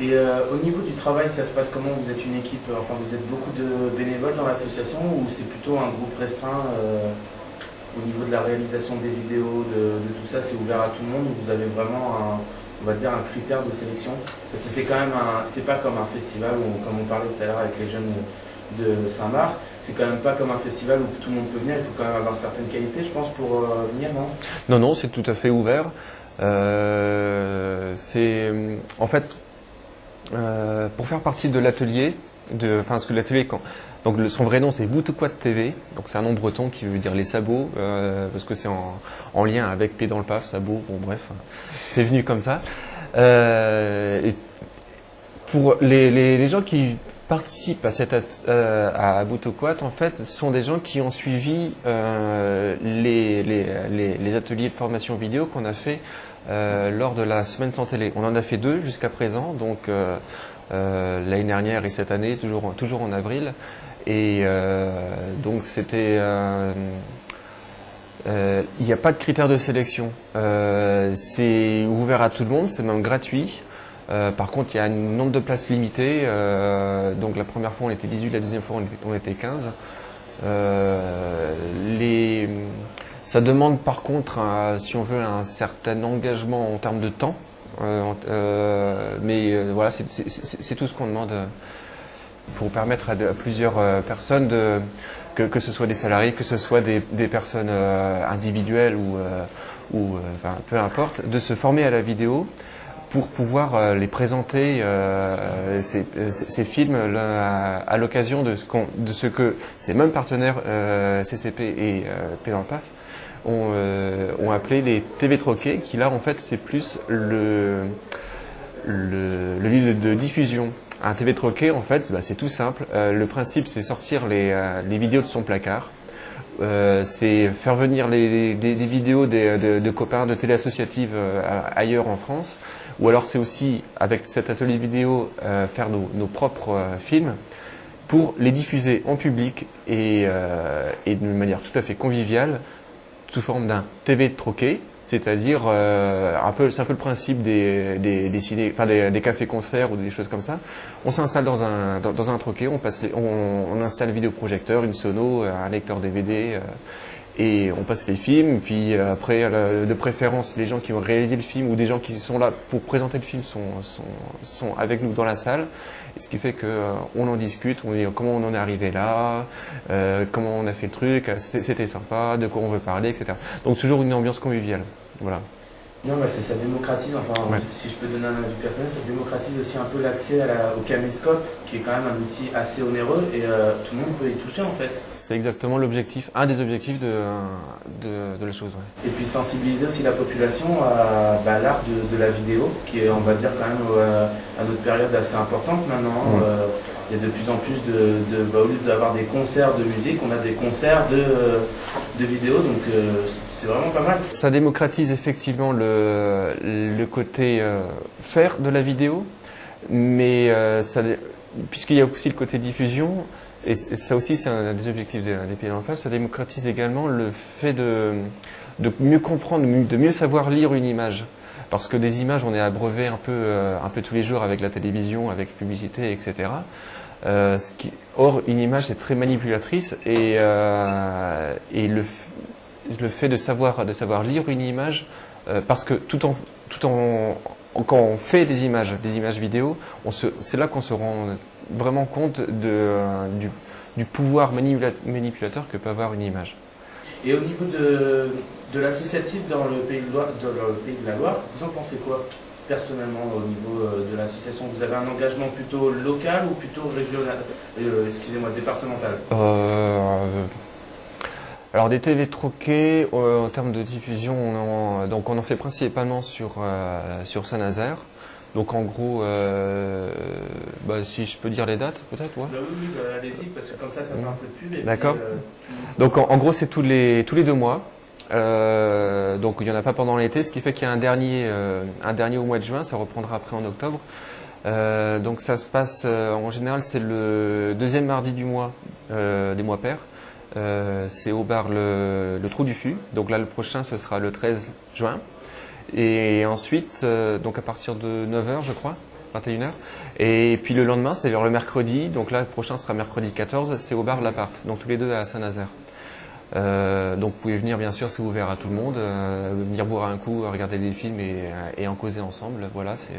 Et au niveau du travail, ça se passe comment? Vous êtes une équipe, enfin vous êtes beaucoup de bénévoles dans l'association ou c'est plutôt un groupe restreint au niveau de la réalisation des vidéos, de tout ça, c'est ouvert à tout le monde ou vous avez vraiment on va dire un critère de sélection? Parce que c'est quand même c'est pas comme un festival où, comme on parlait tout à l'heure avec les jeunes de Saint-Marc, c'est quand même pas comme un festival où tout le monde peut venir, il faut quand même avoir certaines qualités, je pense, pour venir, non? Non, non, c'est tout à fait ouvert. En fait, pour faire partie de l'atelier, parce que l'atelier, donc son vrai nom c'est Boutouquat TV, donc c'est un nom breton qui veut dire les sabots, parce que c'est en lien avec pied dans le paf, sabots, bon bref, c'est venu comme ça. Et pour les gens qui participent à Boutouquat, en fait, ce sont des gens qui ont suivi les ateliers de formation vidéo qu'on a fait lors de la semaine sans télé. On en a fait 2 jusqu'à présent, donc l'année dernière et cette année, toujours en avril. Et donc c'était, il n'y a pas de critères de sélection. C'est ouvert à tout le monde, c'est même gratuit. Par contre, il y a un nombre de places limité. Donc la première fois on était 18, la deuxième fois on était 15. Ça demande par contre, si on veut, un certain engagement en termes de temps. Mais voilà, c'est tout ce qu'on demande pour permettre à plusieurs personnes, que ce soit des salariés, que ce soit des personnes individuelles ou enfin, peu importe, de se former à la vidéo pour pouvoir les présenter, ces films à l'occasion de ce que ces mêmes partenaires CCP et P dans le PAF ont appelé les TV troqués, qui là en fait c'est plus le lieu de diffusion. Un TV troqué en fait c'est tout simple, le principe c'est sortir les vidéos de son placard, c'est faire venir des vidéos de copains de télé associative ailleurs en France, ou alors c'est aussi avec cet atelier vidéo faire nos propres films pour les diffuser en public et de manière tout à fait conviviale sous forme d'un TV troqué, c'est-à-dire c'est un peu le principe des cafés-concerts ou des choses comme ça. On s'installe dans un troquet, on installe un vidéoprojecteur, une sono, un lecteur DVD, et on passe les films. Puis après, de préférence, les gens qui ont réalisé le film ou des gens qui sont là pour présenter le film sont avec nous dans la salle. Et ce qui fait qu'on en discute, on dit comment on en est arrivé là, comment on a fait le truc, c'était sympa, de quoi on veut parler, etc. Donc toujours une ambiance conviviale. Voilà. Non, parce que ça démocratise, enfin, ouais. Si je peux donner un avis personnel, ça démocratise aussi un peu l'accès au caméscope, qui est quand même un outil assez onéreux, et tout le monde peut y toucher en fait. C'est exactement l'objectif, un des objectifs de la chose. Ouais. Et puis sensibiliser aussi la population à l'art de la vidéo, qui est, on va dire, quand même à notre période assez importante maintenant. Il y a de plus en plus au lieu d'avoir des concerts de musique, on a des concerts de vidéos, donc c'est vraiment pas mal. Ça démocratise effectivement le côté faire de la vidéo, mais puisqu'il y a aussi le côté diffusion, et ça aussi c'est un des objectifs des Pieds dans le Paf, ça démocratise également le fait de mieux comprendre, de mieux savoir lire une image. Parce que des images, on est abreuvé un peu tous les jours avec la télévision, avec publicité, etc. Or, une image, c'est très manipulatrice, et le fait de savoir lire une image, parce que quand on fait des images vidéo, c'est là qu'on se rend vraiment compte du pouvoir manipulateur que peut avoir une image. Et au niveau de l'associatif dans le pays de la Loire, vous en pensez quoi personnellement au niveau de l'association? Vous avez un engagement plutôt local ou plutôt régional, départemental? Alors des TV troqués, en termes de diffusion, on en fait principalement sur Saint-Nazaire. Donc en gros, si je peux dire les dates peut-être, ouais. Oui, allez-y, parce que comme ça fait un peu de pub. D'accord. Donc en gros c'est tous les 2 mois. Donc il n'y en a pas pendant l'été, ce qui fait qu'il y a un dernier au mois de juin, ça reprendra après en octobre. Donc ça se passe, en général c'est le 2e mardi du mois, des mois pairs. C'est au bar le Trou du Fût. Donc là le prochain ce sera le 13 juin. Et ensuite, donc à partir de 9h je crois, 21h. Et puis le lendemain, c'est-à-dire le mercredi, donc là le prochain sera mercredi 14, c'est au bar L'Appart, donc tous les deux à Saint-Nazaire. Donc vous pouvez venir, bien sûr, c'est ouvert à tout le monde, venir boire un coup, regarder des films et en causer ensemble. Voilà, c'est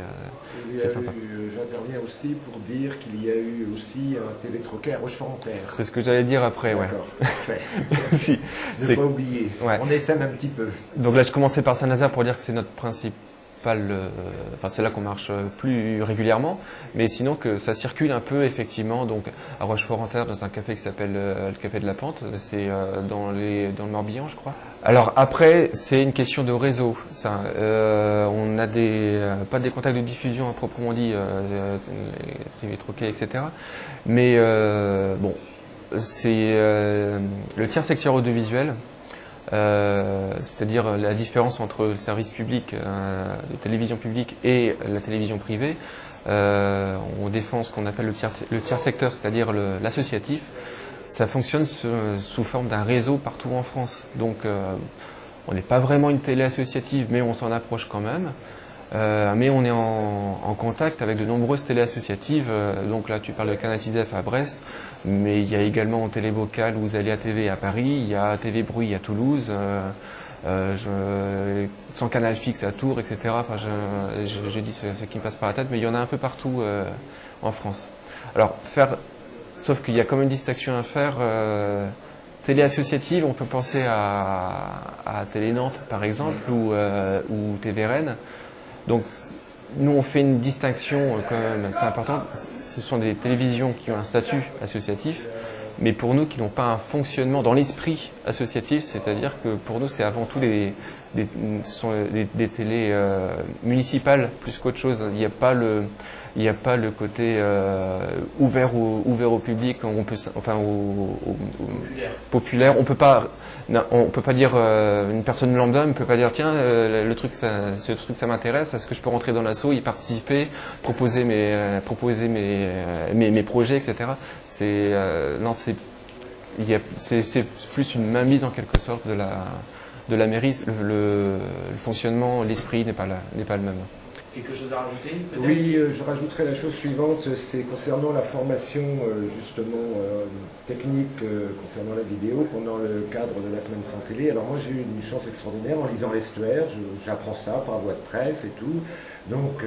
sympa. J'interviens aussi pour dire qu'il y a eu aussi un TV Troquet à Rochefort-en-Terre. C'est ce que j'allais dire après, ouais. D'accord, parfait. Si, Ne pas oublier, ouais. On essaime un petit peu. Donc là, je commençais par Saint-Nazaire pour dire que c'est notre principal, enfin c'est là qu'on marche plus régulièrement, mais sinon que ça circule un peu effectivement. Donc à Rochefort-en-Terre, dans un café qui s'appelle le Café de la Pente, c'est dans le Morbihan, je crois. Alors après, c'est une question de réseau. Ça, on a pas des contacts de diffusion à proprement dit, TV Troquet, etc. Mais bon, c'est le tiers secteur audiovisuel. C'est-à-dire la différence entre le service public de télévision publique et la télévision privée. On défend ce qu'on appelle le tiers secteur, c'est-à-dire l'associatif. Ça fonctionne sous forme d'un réseau partout en France. Donc on n'est pas vraiment une télé associative, mais on s'en approche quand même. Mais on est en contact avec de nombreuses télés associatives. Donc là, tu parles de Canal ISF à Brest, mais il y a également Télé Vocale ou Zalia TV à Paris, il y a TV Bruit à Toulouse, sans Canal Fixe à Tours, etc. Enfin, je dis ce qui me passe par la tête, mais il y en a un peu partout en France. Alors, sauf qu'il y a quand même une distinction à faire. Télé associative, on peut penser à Télé Nantes, par exemple, ou TV Rennes. Donc, nous, on fait une distinction quand même assez importante. Ce sont des télévisions qui ont un statut associatif, mais pour nous qui n'ont pas un fonctionnement dans l'esprit associatif, c'est-à-dire que pour nous, c'est avant tout des télés municipales plus qu'autre chose. Il n'y a pas le côté ouvert au public, on peut, enfin populaire. On peut pas dire une personne lambda ne peut pas dire tiens ce truc ça m'intéresse, est-ce que je peux rentrer dans l'asso, y participer, proposer mes projets, etc. C'est plus une mainmise en quelque sorte de la mairie. Le fonctionnement, l'esprit n'est pas le même. Quelque chose à rajouter peut-être? Oui, je rajouterai la chose suivante, c'est concernant la formation justement technique concernant la vidéo pendant le cadre de la semaine sans télé. Alors moi j'ai eu une chance extraordinaire en lisant l'Estuaire, j'apprends ça par voie de presse et tout. Donc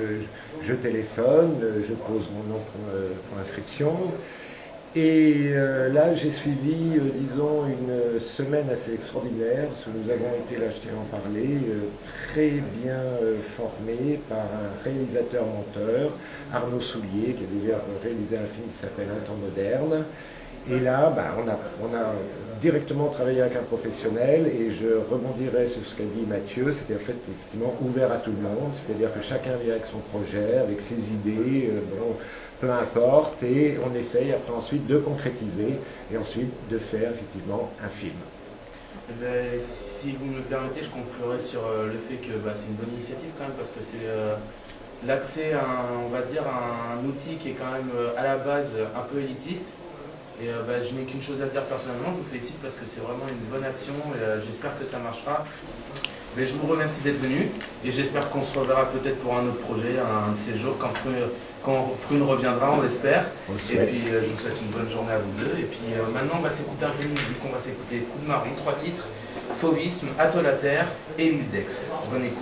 je téléphone, je pose mon nom pour l'inscription. Et là, j'ai suivi, disons, une semaine assez extraordinaire, parce que nous avons été, là je tiens à en parler, très bien formés par un réalisateur-monteur, Arnaud Soulier, qui a déjà réalisé un film qui s'appelle Un temps moderne. Et là, on a directement travaillé avec un professionnel, et je rebondirai sur ce qu'a dit Mathieu, c'était en fait effectivement ouvert à tout le monde, c'est-à-dire que chacun vient avec son projet, avec ses idées, peu importe, et on essaye après ensuite de concrétiser et ensuite de faire effectivement un film. Si vous me le permettez, je conclurai sur le fait que c'est une bonne initiative quand même, parce que c'est l'accès à on va dire, à un outil qui est quand même à la base un peu élitiste. Et je n'ai qu'une chose à dire personnellement, je vous félicite parce que c'est vraiment une bonne action et j'espère que ça marchera. Mais je vous remercie d'être venu et j'espère qu'on se reverra peut-être pour un autre projet, un de ces jours, quand Prune reviendra, on l'espère. Et puis je vous souhaite une bonne journée à vous deux. Et puis maintenant on va s'écouter un peu de musique, on va s'écouter Coup de marron, 3 titres, Fauvisme, Atoll à terre et Muldex. Bonne écoute.